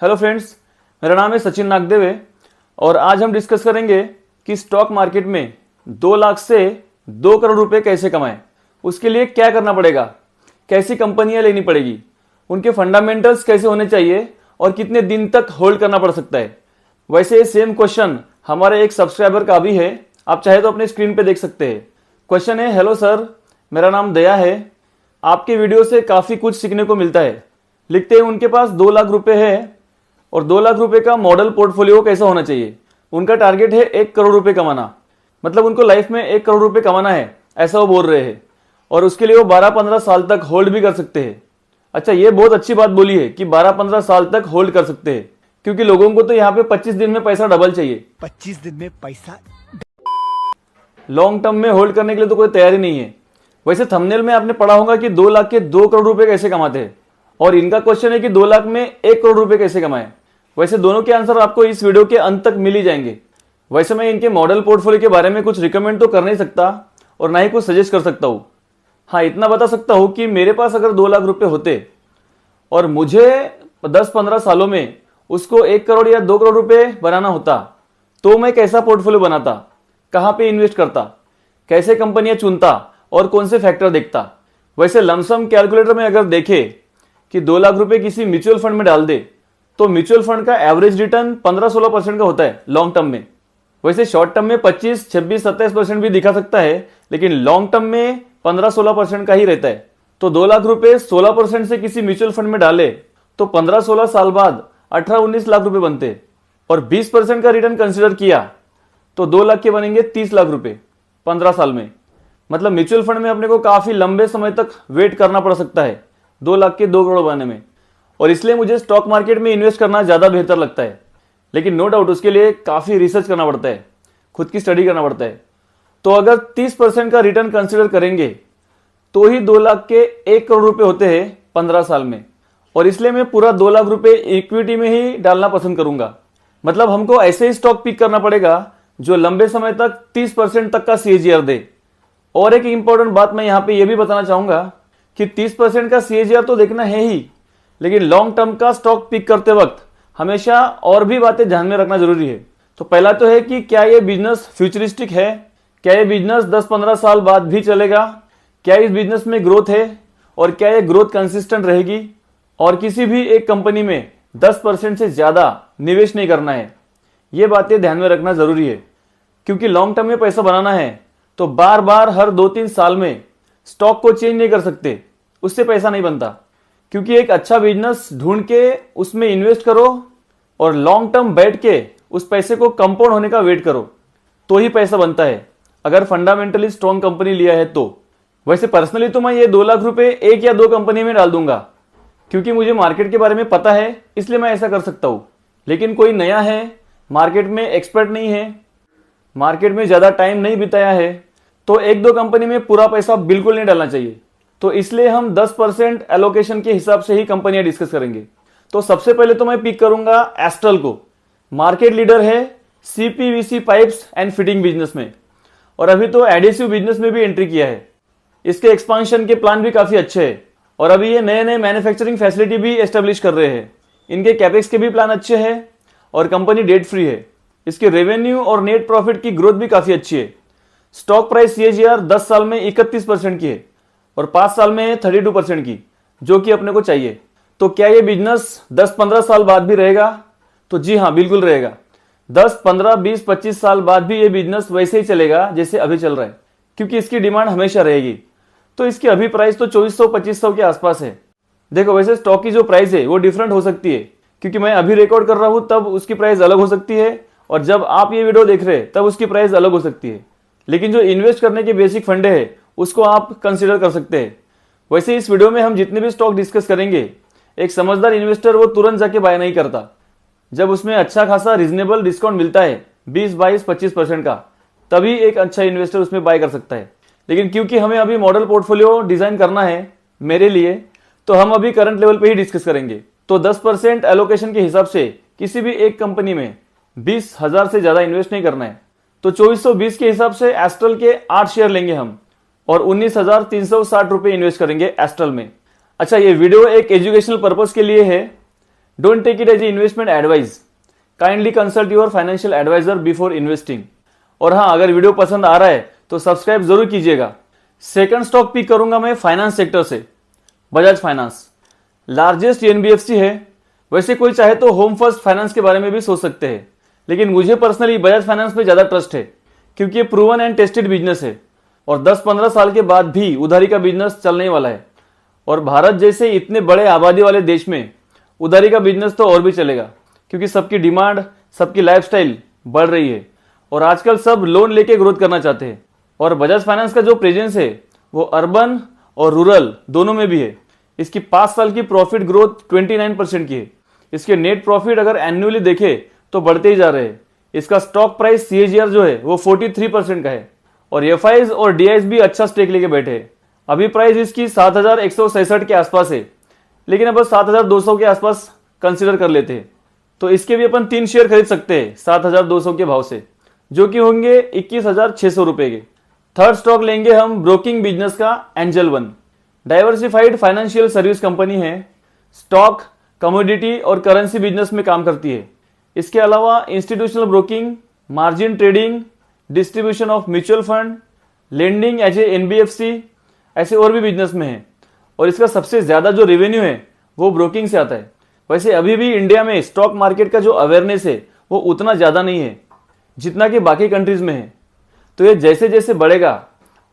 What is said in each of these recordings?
Hello friends, मेरा नाम है सचिन नागदेवे और आज हम डिस्कस करेंगे कि स्टॉक मार्केट में 2 लाख से 2 करोड़ रुपए कैसे कमाएं। उसके लिए क्या करना पड़ेगा, कैसी कंपनियां लेनी पड़ेगी, उनके फंडामेंटल्स कैसे होने चाहिए और कितने दिन तक होल्ड करना पड़ सकता है। वैसे सेम क्वेश्चन हमारे एक सब्सक्राइबर का भी है, आप चाहे तो अपने स्क्रीन पे देख सकते हैं। क्वेश्चन है, हेलो सर, मेरा नाम दया है, आपके वीडियो से काफ़ी कुछ सीखने को मिलता है। लिखते हैं उनके पास 2 लाख रुपए है और 2 लाख रुपए का मॉडल पोर्टफोलियो कैसा होना चाहिए। उनका टारगेट है 1 करोड़ रुपए कमाना, मतलब उनको लाइफ में 1 करोड़ रुपए कमाना है, ऐसा वो बोल रहे हैं। और उसके लिए वो 12-15 साल तक होल्ड भी कर सकते हैं। अच्छा, ये बहुत अच्छी बात बोली है कि 12-15 साल तक होल्ड कर सकते हैं, क्योंकि लोगों को तो यहाँ पे 25 दिन में पैसा डबल चाहिए। 25 दिन में पैसा लॉन्ग टर्म में होल्ड करने के लिए तो कोई तैयारी नहीं है। वैसे थंबनेल में आपने पढ़ा होगा कि 2 लाख के 2 करोड़ रुपए कैसे कमाते हैं, और इनका क्वेश्चन है कि 2 लाख में 1 करोड़ रुपए कैसे कमाएं। वैसे दोनों के आंसर आपको इस वीडियो के अंत तक मिल ही जाएंगे। वैसे मैं इनके मॉडल पोर्टफोलियो के बारे में कुछ रिकमेंड तो कर नहीं सकता और ना ही कुछ सजेस्ट कर सकता हूँ। हाँ, इतना बता सकता हूँ कि मेरे पास अगर 2 लाख रुपए होते और मुझे 10-15 सालों में उसको 1 करोड़ या 2 करोड़ रुपए बनाना होता, तो मैं कैसा पोर्टफोलियो बनाता, कहाँ पे इन्वेस्ट करता, कैसे कंपनियां चुनता और कौन से फैक्टर देखता। वैसे लमसम कैलकुलेटर में अगर देखे कि 2 लाख रुपए किसी म्यूचुअल फंड में डाल दे तो म्यूचुअल फंड का एवरेज रिटर्न 15-16% का होता है लॉन्ग टर्म में। वैसे शॉर्ट टर्म में 25, 26, 27% भी दिखा सकता है, लेकिन लॉन्ग टर्म में 15-16% का ही रहता है। तो 2 लाख रुपए 16% से किसी म्यूचुअल फंड में डाले तो 15-16 साल बाद 18-19 लाख रुपए बनते, और 20% का रिटर्न कंसिडर किया तो 2 लाख के बनेंगे 30 लाख रुपए 15 साल में। मतलब म्यूचुअल फंड में अपने को काफी लंबे समय तक वेट करना पड़ सकता है 2 लाख के 2 करोड़ बनने में, और इसलिए मुझे स्टॉक मार्केट में इन्वेस्ट करना ज्यादा बेहतर लगता है। लेकिन नो डाउट उसके लिए काफी रिसर्च करना पड़ता है, खुद की स्टडी करना पड़ता है। तो अगर 30% का रिटर्न कंसिडर करेंगे तो ही 2 लाख के 1 करोड़ रुपए होते हैं 15 साल में, और इसलिए मैं पूरा 2 लाख रुपए इक्विटी में ही डालना पसंद करूंगा। मतलब हमको ऐसे ही स्टॉक पिक करना पड़ेगा जो लंबे समय तक 30% तक का CAGR दे। और एक इंपॉर्टेंट बात मैं यहाँ पे ये भी बताना चाहूंगा कि 30% का CAGR तो देखना है ही, लेकिन लॉन्ग टर्म का स्टॉक पिक करते वक्त हमेशा और भी बातें ध्यान में रखना जरूरी है। तो पहला तो है कि क्या ये बिजनेस फ्यूचरिस्टिक है, क्या ये बिजनेस 10-15 साल बाद भी चलेगा, क्या इस बिजनेस में ग्रोथ है और क्या ये ग्रोथ कंसिस्टेंट रहेगी। और किसी भी एक कंपनी में 10% से ज्यादा निवेश नहीं करना है। ये बातें ध्यान में रखना जरूरी है, क्योंकि लॉन्ग टर्म में पैसा बनाना है तो बार बार हर 2-3 साल में स्टॉक को चेंज नहीं कर सकते, उससे पैसा नहीं बनता। क्योंकि एक अच्छा बिजनेस ढूंढ के उसमें इन्वेस्ट करो और लॉन्ग टर्म बैठ के उस पैसे को कंपाउंड होने का वेट करो, तो ही पैसा बनता है, अगर फंडामेंटली स्ट्रॉन्ग कंपनी लिया है तो। वैसे पर्सनली तो मैं ये 2 लाख रुपए 1 या 2 कंपनी में डाल दूंगा, क्योंकि मुझे मार्केट के बारे में पता है, इसलिए मैं ऐसा कर सकता हूं। लेकिन कोई नया है, मार्केट में एक्सपर्ट नहीं है, मार्केट में ज्यादा टाइम नहीं बिताया है, तो 1-2 कंपनी में पूरा पैसा बिल्कुल नहीं डालना चाहिए। तो इसलिए हम 10% एलोकेशन के हिसाब से ही कंपनियां डिस्कस करेंगे। तो सबसे पहले तो मैं पिक करूंगा एस्ट्रल को। मार्केट लीडर है CPVC pipes and fitting business में, और अभी तो एडिसिव बिजनेस में भी एंट्री किया है। इसके एक्सपांशन के प्लान भी काफी अच्छे हैं, और अभी ये नए नए मैन्युफैक्चरिंग फैसिलिटी भी एस्टेब्लिश कर रहे हैं। इनके कैपेक्स के भी प्लान अच्छे हैं और कंपनी डेट फ्री है। इसके रेवेन्यू और नेट प्रॉफिट की ग्रोथ भी काफी अच्छी है। स्टॉक प्राइस CAGR 10 साल में 31% की है और 5 साल में 32% की, जो कि अपने को चाहिए। तो क्या ये बिजनेस 10-15 साल बाद भी रहेगा? तो जी हाँ, बिल्कुल रहेगा। 10, 15, 20, 25 साल बाद भी ये बिजनेस वैसे ही चलेगा जैसे अभी चल रहा है, क्योंकि इसकी डिमांड हमेशा रहेगी। तो इसकी अभी प्राइस तो 2400-2500 के आसपास है। देखो, वैसे स्टॉक की जो प्राइस है वो डिफरेंट हो सकती है, क्योंकि मैं अभी रिकॉर्ड कर रहा हूं तब उसकी प्राइस अलग हो सकती है, और जब आप ये वीडियो देख रहे हैं तब उसकी प्राइस अलग हो सकती है। लेकिन जो इन्वेस्ट करने के बेसिक फंडे है उसको आप कंसिडर कर सकते हैं। वैसे इस वीडियो में हम जितने भी स्टॉक डिस्कस करेंगे, एक समझदार इन्वेस्टर वो तुरंत जाके बाय नहीं करता। जब उसमें अच्छा खासा रीजनेबल डिस्काउंट मिलता है 20, 22, 25% का, तभी एक अच्छा इन्वेस्टर उसमें बाय कर सकता है। लेकिन क्योंकि हमें अभी मॉडल पोर्टफोलियो डिजाइन करना है मेरे लिए, तो हम अभी करंट लेवल पे ही डिस्कस करेंगे। तो 10% एलोकेशन के हिसाब से किसी भी एक कंपनी में 20,000 से ज्यादा इन्वेस्ट नहीं करना है। तो 2420 के हिसाब से एस्ट्रल के 8 शेयर लेंगे हम, और 19,360 रुपए इन्वेस्ट करेंगे एस्ट्रल में। अच्छा, ये वीडियो एक एजुकेशनल पर्पस के लिए है, don't take it as a investment advice, kindly consult your financial advisor before investing. और हाँ, अगर वीडियो पसंद आ रहा है तो सब्सक्राइब जरूर कीजिएगा। सेकंड स्टॉक पिक करूंगा मैं फाइनेंस सेक्टर से, बजाज फाइनेंस। लार्जेस्ट एनबीएफसी है। वैसे कोई चाहे तो होम फर्स्ट फाइनेंस के बारे में भी सोच सकते हैं, लेकिन मुझे पर्सनली बजाज फाइनेंस में ज्यादा ट्रस्ट है, क्योंकि ये प्रूवन एंड टेस्टेड बिजनेस है और 10-15 साल के बाद भी उधारी का बिजनेस चलने वाला है। और भारत जैसे इतने बड़े आबादी वाले देश में उधारी का बिजनेस तो और भी चलेगा, क्योंकि सबकी डिमांड, सबकी लाइफस्टाइल बढ़ रही है और आजकल सब लोन लेके ग्रोथ करना चाहते हैं। और बजाज फाइनेंस का जो प्रेजेंस है वो अर्बन और रूरल दोनों में भी है। इसकी 5 साल की प्रॉफिट ग्रोथ 29% की है। इसके नेट प्रॉफिट अगर एनुअली देखे तो बढ़ते ही जा रहे हैं। इसका स्टॉक प्राइस CAGR जो है वो 43% का है और FIs और DIs भी अच्छा स्टेक लेके बैठे हैं। अभी प्राइस इसकी 7,166 के आसपास है, लेकिन अब 7,200 के आसपास कंसिडर कर लेते हैं तो इसके भी अपन 3 शेयर खरीद सकते हैं 7,200 के भाव से, जो कि होंगे 21,600 रुपए के। थर्ड स्टॉक लेंगे हम ब्रोकिंग बिजनेस का Angel One. Diversified financial service company है। स्टॉक, कमोडिटी और करेंसी बिजनेस में काम करती है। इसके अलावा institutional broking, margin trading, distribution of mutual fund, lending as a NBFC, ऐसे और भी बिजनेस में है। और इसका सबसे ज्यादा जो रेवेन्यू है वो ब्रोकिंग से आता है। वैसे अभी भी इंडिया में स्टॉक मार्केट का जो अवेयरनेस है वो उतना ज्यादा नहीं है जितना कि बाकी कंट्रीज में है। तो ये जैसे जैसे बढ़ेगा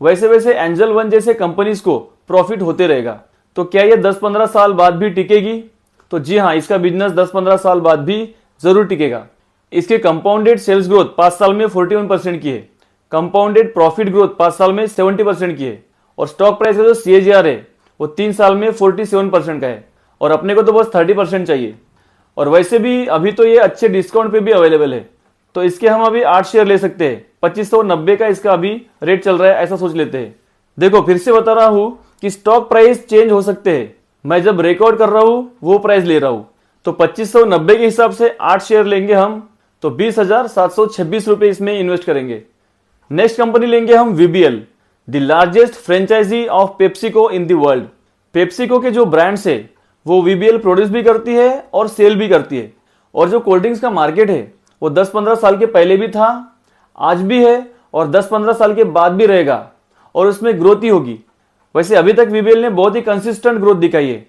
वैसे वैसे एंजल वन जैसे कंपनीज को प्रॉफिट होते रहेगा। तो क्या ये 10-15 साल बाद भी टिकेगी? तो जी हाँ, इसका बिजनेस 10-15 साल बाद भी जरूर टिकेगा। इसके कंपाउंडेड सेल्स ग्रोथ 5 साल में 41% की है, कंपाउंडेड प्रॉफिट ग्रोथ 5 साल में 70% की है और स्टॉक प्राइस का जो CAGR है वो 3 साल में 47% का है और अपने को तो बस 30% चाहिए। और वैसे भी अभी तो ये अच्छे डिस्काउंट पे भी अवेलेबल है, तो इसके हम अभी 8 शेयर ले सकते हैं। 2590 का इसका अभी रेट चल रहा है, ऐसा सोच लेते हैं। देखो, फिर से बता रहा हूं कि स्टॉक प्राइस चेंज हो सकते हैं। मैं जब रिकॉर्ड कर रहा हूं वो प्राइस ले रहा हूं। तो 2590 के हिसाब से 8 शेयर लेंगे हम, तो 20,726 रुपए इसमें इन्वेस्ट करेंगे। नेक्स्ट कंपनी लेंगे हम VBL, the largest franchisee of PepsiCo in the world. PepsiCo के जो ब्रांड्स है वो VBL प्रोड्यूस भी करती है और सेल भी करती है। और जो कोल्ड ड्रिंक्स का मार्केट है वो 10-15 साल के पहले भी था, आज भी है और 10-15 साल के बाद भी रहेगा और उसमें ग्रोथ ही होगी। वैसे अभी तक VBL ने बहुत ही कंसिस्टेंट ग्रोथ दिखाई है।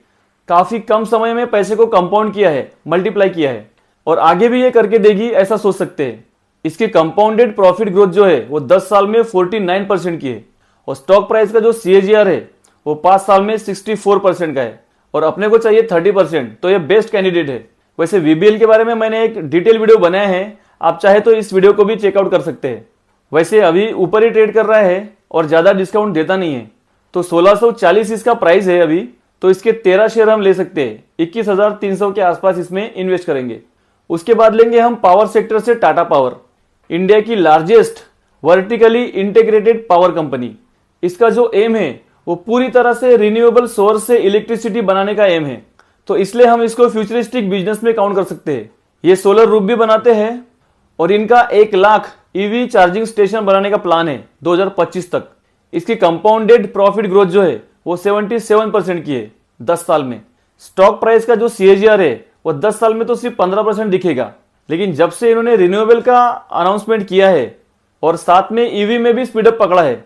काफी कम समय में पैसे को कंपाउंड किया है, मल्टीप्लाई किया है और आगे भी ये करके देगी, ऐसा सोच सकते हैं। इसकी कंपाउंडेड प्रॉफिट ग्रोथ जो है वो 10 साल में 49% की है और स्टॉक प्राइस का जो CAGR है वो 5 साल में 64% का है और अपने को चाहिए 30%, तो ये बेस्ट कैंडिडेट है। वैसे VBL के बारे में मैंने एक डिटेल वीडियो बनाया है, आप चाहे तो इस वीडियो को भी चेकआउट कर सकते हैं। वैसे अभी ऊपर ही ट्रेड कर रहा है और ज्यादा डिस्काउंट देता नहीं है, तो 1640 इसका प्राइस है अभी। तो इसके 13 शेयर हम ले सकते हैं, 21,300 के आसपास इसमें इन्वेस्ट करेंगे। उसके बाद लेंगे हम पावर सेक्टर से टाटा पावर, इंडिया की largest vertically integrated power company. इसका जो एम है वो पूरी तरह से रिन्यूएबल सोर्स से इलेक्ट्रिसिटी बनाने का एम है, तो इसलिए हम इसको फ्यूचरिस्टिक बिजनेस में काउंट कर सकते हैं। ये सोलर रूफ भी बनाते हैं और इनका 1 लाख EV चार्जिंग स्टेशन बनाने का प्लान है 2025 तक। इसकी कंपाउंडेड प्रॉफिट ग्रोथ जो है वो 77% की है 10 साल में। स्टॉक प्राइस का जो CAGR है वो 10 साल में तो सिर्फ 15% दिखेगा, लेकिन जब से इन्होंने रिन्यूएबल का अनाउंसमेंट किया है और साथ में EV में भी स्पीडअप पकड़ा है,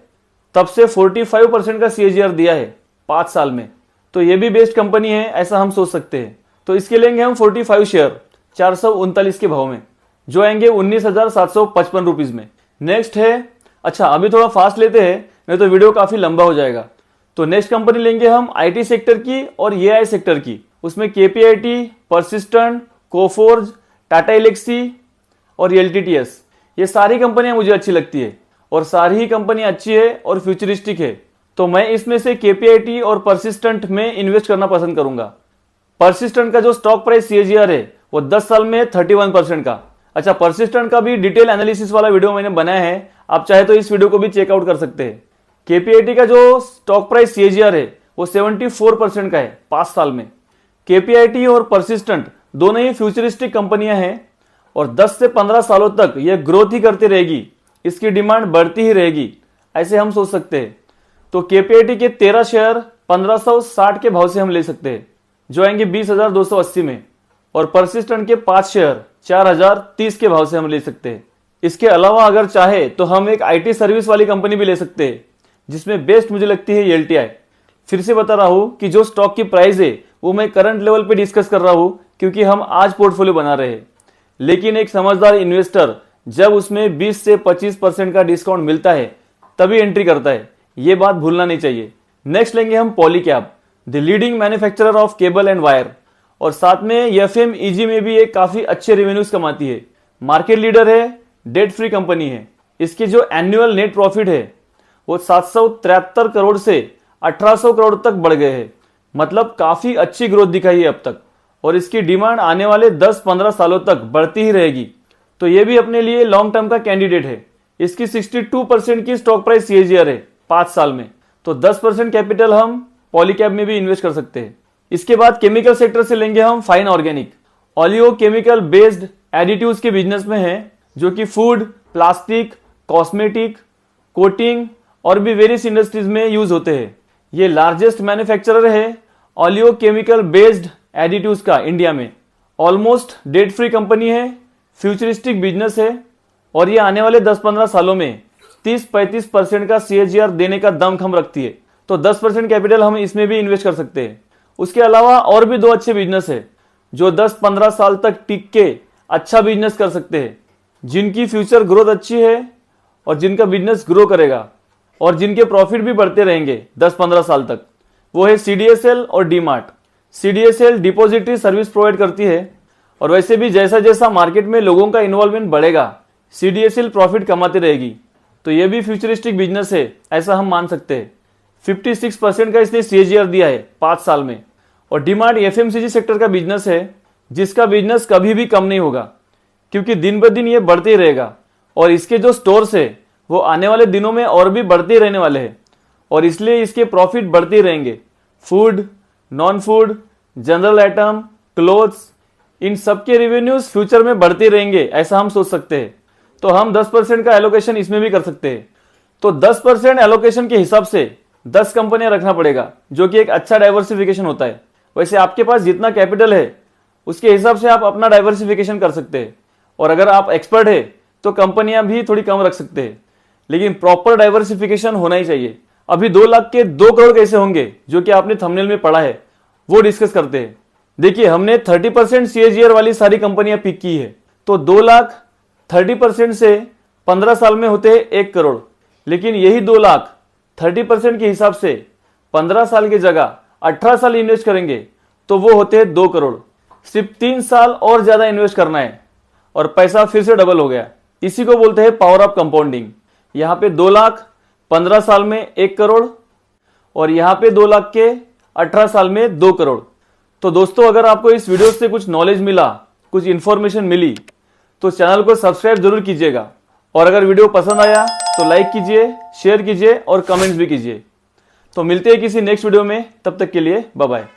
तब से 45% का CAGR दिया है 5 साल में। तो ये भी बेस्ट कंपनी है, ऐसा हम सोच सकते हैं। तो इसके लेंगे हम 45 शेयर 439 के भाव में, जो आएंगे 19,755 रुपीज में। नेक्स्ट है, अच्छा अभी थोड़ा फास्ट लेते हैं नहीं तो वीडियो काफी लंबा हो जाएगा। तो नेक्स्ट कंपनी लेंगे हम IT सेक्टर की और AI सेक्टर की। उसमें KPIT, Persistent, Coforge, Tata Elxsi और LTTS, ये सारी कंपनियां मुझे अच्छी लगती है और सारी ही कंपनियां अच्छी है और फ्यूचरिस्टिक है। तो मैं इसमें से KPIT और परसिस्टेंट में इन्वेस्ट करना पसंद करूंगा। परसिस्टेंट का जो स्टॉक प्राइस CAGR है वो 10 साल में 31% का। अच्छा, परसिस्टेंट का भी डिटेल एनालिसिस वाला वीडियो मैंने बनाया है, आप चाहे तो इस वीडियो को भी चेकआउट कर सकते हैं। KPIT का जो स्टॉक प्राइस CAGR है वो 74% का है 5 साल में। KPIT और परसिस्टेंट दोनों ही फ्यूचरिस्टिक कंपनियां हैं और 10 से 15 सालों तक यह ग्रोथ ही करती रहेगी, इसकी डिमांड बढ़ती ही रहेगी, ऐसे हम सोच सकते हैं। तो KPIT के 13 शेयर 1560 के भाव से हम ले सकते हैं, जो आएंगे 20,280 में। और परसिस्टेंट के 5 शेयर 4030 के भाव से हम ले सकते हैं। इसके अलावा अगर चाहे तो हम एक आईटी सर्विस वाली कंपनी भी ले सकते हैं, जिसमें बेस्ट मुझे लगती है एलटीआई। फिर से बता रहा हूं कि जो स्टॉक की प्राइस है वो मैं करंट लेवल पे डिस्कस कर रहा हूं, क्योंकि हम आज पोर्टफोलियो बना रहे हैं। लेकिन एक समझदार इन्वेस्टर जब उसमें 20 से 25% का डिस्काउंट मिलता है तभी एंट्री करता है, ये बात भूलना नहीं चाहिए। नेक्स्ट लेंगे हम Polycab, the leading manufacturer of cable and wire, और साथ में एफएमईजी में भी एक काफी अच्छे रेवेन्यूज कमाती है। मार्केट लीडर है, डेट फ्री कंपनी है। इसकी जो एनुअल नेट प्रॉफिट है वो 773 करोड़ से 1800 करोड़ तक बढ़ गए हैं, मतलब काफी अच्छी ग्रोथ दिखाई है अब तक, और इसकी डिमांड आने वाले 10-15 सालों तक बढ़ती ही रहेगी। तो ये भी अपने लिए लॉन्ग टर्म का कैंडिडेट है। इसकी 62% की स्टॉक प्राइस सीएजीआर है 5 साल में, तो 10% कैपिटल हम पॉलीकैब में भी इन्वेस्ट कर सकते हैं। इसके बाद केमिकल सेक्टर से लेंगे हम fine organic. Oleo chemical based additives के बिजनेस में है, जो कि फूड, प्लास्टिक, कॉस्मेटिक, कोटिंग और भी वेरियस इंडस्ट्रीज में यूज होते हैं। ये लार्जेस्ट मैन्युफैक्चरर है ऑलियो केमिकल बेस्ड एडिटिव्स का इंडिया में। ऑलमोस्ट डेट फ्री कंपनी है, फ्यूचरिस्टिक बिजनेस है, और ये आने वाले 10-15 सालों में 30-35% का सीएजीआर देने का दमखम रखती है। तो 10% कैपिटल हम इसमें भी इन्वेस्ट कर सकते हैं। उसके अलावा और भी 2 अच्छे बिजनेस है जो 10-15 साल तक टिक के अच्छा बिजनेस कर सकते हैं, जिनकी फ्यूचर ग्रोथ अच्छी है और जिनका बिजनेस ग्रो करेगा और जिनके प्रॉफिट भी बढ़ते रहेंगे 10-15 साल तक। वो है सीडीएसएल और DMart. CDSL depository service provide करती है, और वैसे भी जैसा जैसा मार्केट में लोगों का इन्वॉल्वमेंट बढ़ेगा सीडीएसएल प्रॉफिट कमाती रहेगी। तो ये भी फ्यूचरिस्टिक बिजनेस है, ऐसा हम मान सकते हैं। 56% का इसने सीएजीआर दिया है 5 साल में। और डीमार्ट एफएमसीजी सेक्टर का बिजनेस है, जिसका बिजनेस कभी भी कम नहीं होगा, क्योंकि दिन ब दिन ये बढ़ते ही रहेगा, और इसके जो स्टोर्स है वो आने वाले दिनों में और भी बढ़ते ही रहने वाले हैं, और इसलिए इसके प्रॉफिट बढ़ते ही रहेंगे। Food, non food, general item, clothes, इन सब के रेवेन्यूज फ्यूचर में बढ़ते रहेंगे, ऐसा हम सोच सकते हैं। तो हम 10% का एलोकेशन इसमें भी कर सकते हैं। तो 10% एलोकेशन के हिसाब से 10 कंपनियां रखना पड़ेगा, जो कि एक अच्छा डाइवर्सिफिकेशन होता है। वैसे आपके पास जितना कैपिटल है उसके हिसाब से आप अपना डाइवर्सिफिकेशन कर सकते हैं, और अगर आप एक्सपर्ट है तो कंपनियां भी थोड़ी कम रख सकते हैं, लेकिन प्रॉपर डाइवर्सिफिकेशन होना ही चाहिए। अभी 2 लाख के 2 करोड़ कैसे होंगे, जो कि आपने थंबनेल में पढ़ा है, वो डिस्कस करते हैं। देखिए, हमने 30% सीएजीआर वाली सारी कंपनियां पिक की है, तो 2 लाख 30% से 15 साल में होते हैं 1 करोड़। लेकिन यही 2 लाख 30% के हिसाब से 15 साल की जगह 18 साल इन्वेस्ट करेंगे तो वो होते हैं 2 करोड़। सिर्फ 3 साल और ज्यादा इन्वेस्ट करना है और पैसा फिर से डबल हो गया। इसी को बोलते हैं पावर ऑफ कंपाउंडिंग। यहाँ पे 2 लाख 15 साल में 1 करोड़, और यहाँ पे 2 लाख के 18 साल में 2 करोड़। तो दोस्तों, अगर आपको इस वीडियो से कुछ नॉलेज मिला, कुछ इंफॉर्मेशन मिली, तो चैनल को सब्सक्राइब जरूर कीजिएगा, और अगर वीडियो पसंद आया तो लाइक कीजिए, शेयर कीजिए और कमेंट्स भी कीजिए। तो मिलते हैं किसी नेक्स्ट वीडियो में, तब तक के लिए बाय बाय।